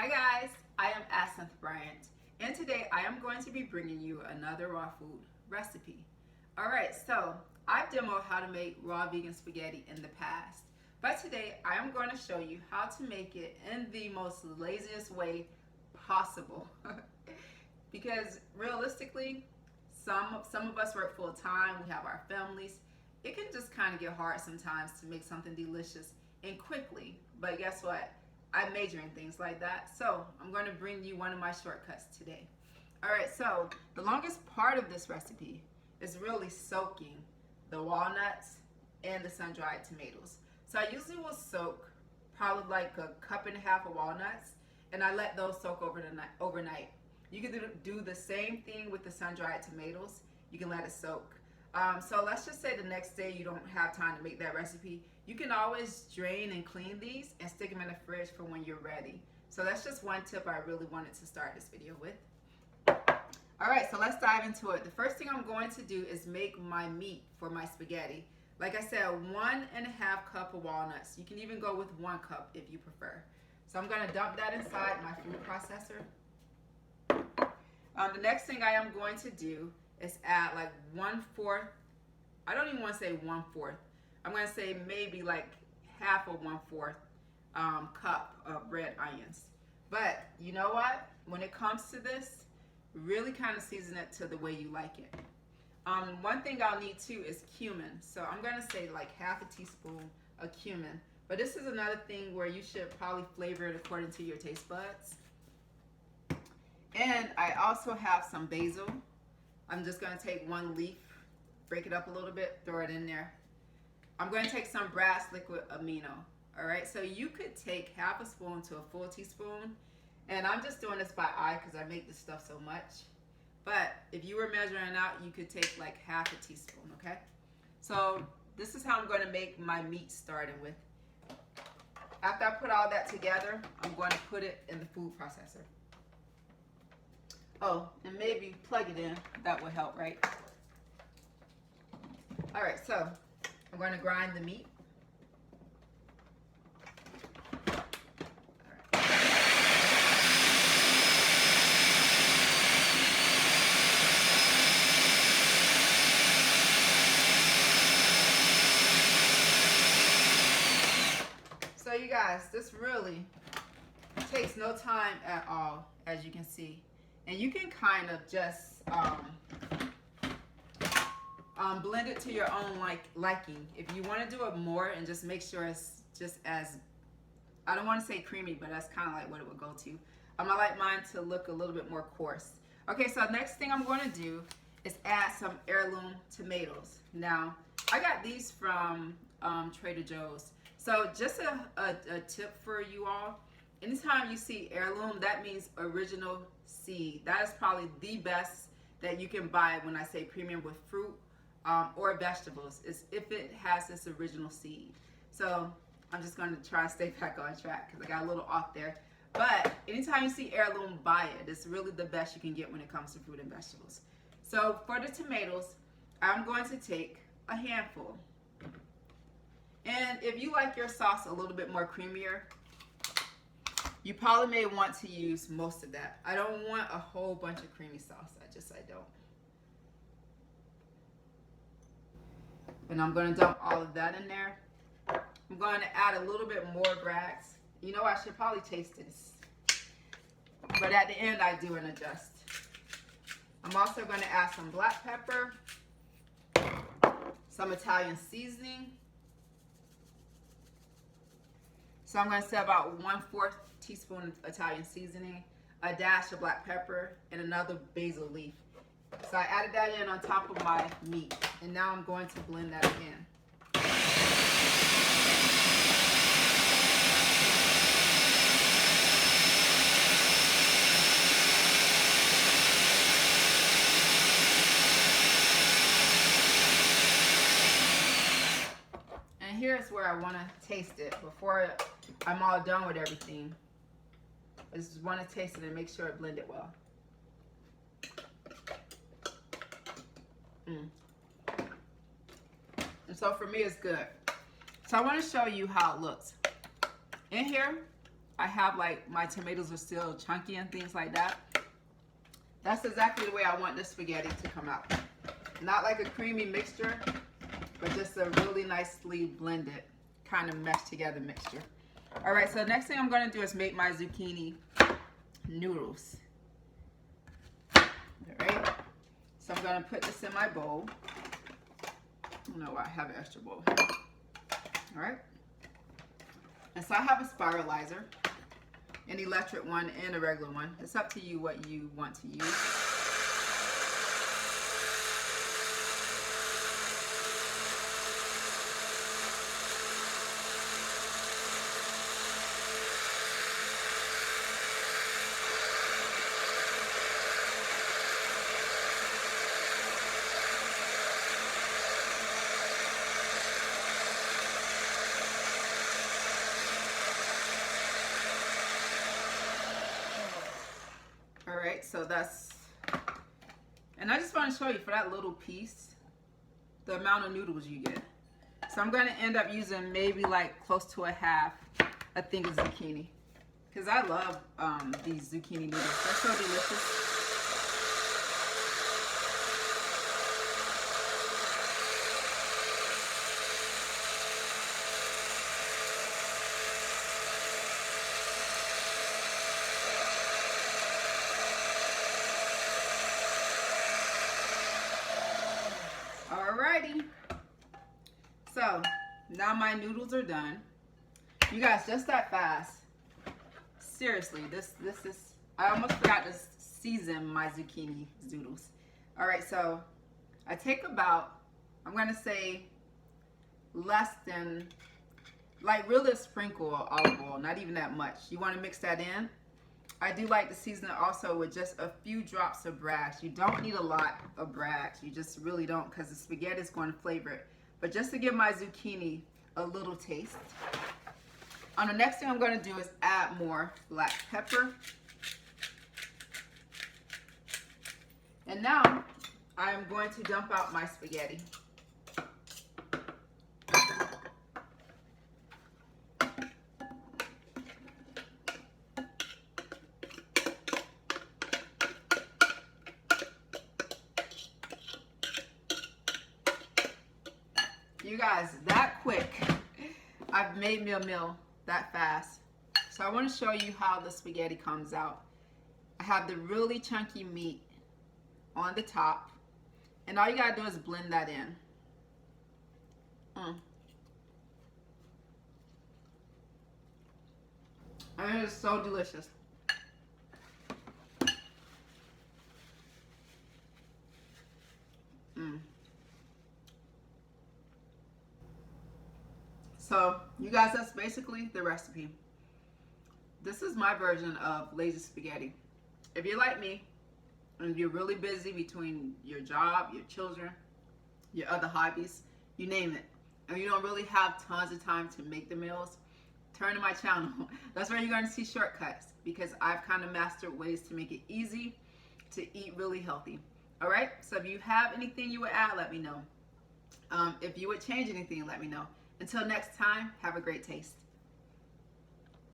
Hi guys, I am Asanth Bryant, and today I am going to be bringing you another raw food recipe. Alright, so I've demoed how to make raw vegan spaghetti in the past, but today I am going to show you how to make it in the most laziest way possible. Because realistically, some of us work full time, we have our families. It can just kind of get hard sometimes to make something delicious and quickly, but guess what? I major in things like that, so I'm going to bring you one of my shortcuts today. Alright, so the longest part of this recipe is really soaking the walnuts and the sun-dried tomatoes. So I usually will soak probably like a cup and a half of walnuts, and I let those soak overnight. You can do the same thing with the sun-dried tomatoes. You can let it soak. So let's just say the next day you don't have time to make that recipe. You can always drain and clean these and stick them in the fridge for when you're ready. So that's just one tip I really wanted to start this video with. Alright, so let's dive into it. The first thing I'm going to do is make my meat for my spaghetti. Like I said, 1.5 cups of walnuts. You can even go with 1 cup if you prefer. So I'm going to dump that inside my food processor. The next thing I am going to do is add like 1/4, I don't even want to say 1/4, I'm going to say maybe like half of 1/4 cup of red onions. But you know what? When it comes to this, really kind of season it to the way you like it. One thing I'll need too is cumin. So I'm going to say like half a teaspoon of cumin. But this is another thing where you should probably flavor it according to your taste buds. And I also have some basil. I'm just going to take 1 leaf, break it up a little bit, throw it in there. I'm going to take some brass liquid amino. Alright, so you could take half a spoon to a full teaspoon. And I'm just doing this by eye because I make this stuff so much. But if you were measuring out, you could take like half a teaspoon, okay? So this is how I'm going to make my meat starting with. After I put all that together, I'm going to put it in the food processor. Oh, and maybe plug it in. That would help, right? Alright, so I'm going to grind the meat. So you guys, this really takes no time at all, as you can see. And you can kind of just blend it to your own liking. If you want to do it more and just make sure it's just as, I don't want to say creamy, but that's kind of like what it would go to. I like mine to look a little bit more coarse. Okay, so next thing I'm going to do is add some heirloom tomatoes. Now, I got these from Trader Joe's. So just a tip for you all. Anytime you see heirloom, that means original seed. That is probably the best that you can buy when I say premium with fruit or vegetables, is if it has this original seed. So I'm just going to try to stay back on track because I got a little off there. But anytime you see heirloom, buy it. It's really the best you can get when it comes to fruit and vegetables. So for the tomatoes, I'm going to take a handful. And if you like your sauce a little bit more creamier, you probably may want to use most of that. I don't want a whole bunch of creamy sauce. I don't. And I'm going to dump all of that in there. I'm going to add a little bit more Brags. You know, I should probably taste this. But at the end, I do an adjust. I'm also going to add some black pepper, some Italian seasoning. So I'm going to say about 1/4 teaspoon Italian seasoning, a dash of black pepper, and another basil leaf. So I added that in on top of my meat, and now I'm going to blend that in. And here's where I want to taste it before I'm all done with everything. I just want to taste it and make sure it blended well. And so for me, it's good. So I want to show you how it looks. In here, I have like my tomatoes are still chunky and things like that. That's exactly the way I want this spaghetti to come out. Not like a creamy mixture, but just a really nicely blended kind of meshed together mixture. All right, so next thing I'm gonna do is make my zucchini noodles. All right, so I'm gonna put this in my bowl. I don't know why I have an extra bowl here. All right, and so I have a spiralizer, an electric one and a regular one. It's up to you what you want to use. Alright, so that's, and I just want to show you for that little piece, the amount of noodles you get. So I'm going to end up using maybe like close to a thing of zucchini. Because I love these zucchini noodles. They're so delicious. Alrighty, so now my noodles are done. You guys, just that fast. Seriously, this is, I almost forgot to season my zucchini zoodles. Alright, so I take about, I'm going to say less than, like really a sprinkle of olive oil, not even that much. You want to mix that in. I do like to season it also with just a few drops of brass. You don't need a lot of brass. You just really don't, because the spaghetti is going to flavor it. But just to give my zucchini a little taste. The next thing I'm going to do is add more black pepper. And now I am going to dump out my spaghetti. You guys, that quick, I've made me a meal that fast. So I want to show you how the spaghetti comes out. I have the really chunky meat on the top, and all you gotta do is blend that in. And it is so delicious. So, you guys, that's basically the recipe. This is my version of lazy spaghetti. If you're like me, and you're really busy between your job, your children, your other hobbies, you name it, and you don't really have tons of time to make the meals, turn to my channel. That's where you're going to see shortcuts, because I've kind of mastered ways to make it easy to eat really healthy. All right, so if you have anything you would add, let me know. If you would change anything, let me know. Until next time, have a great taste.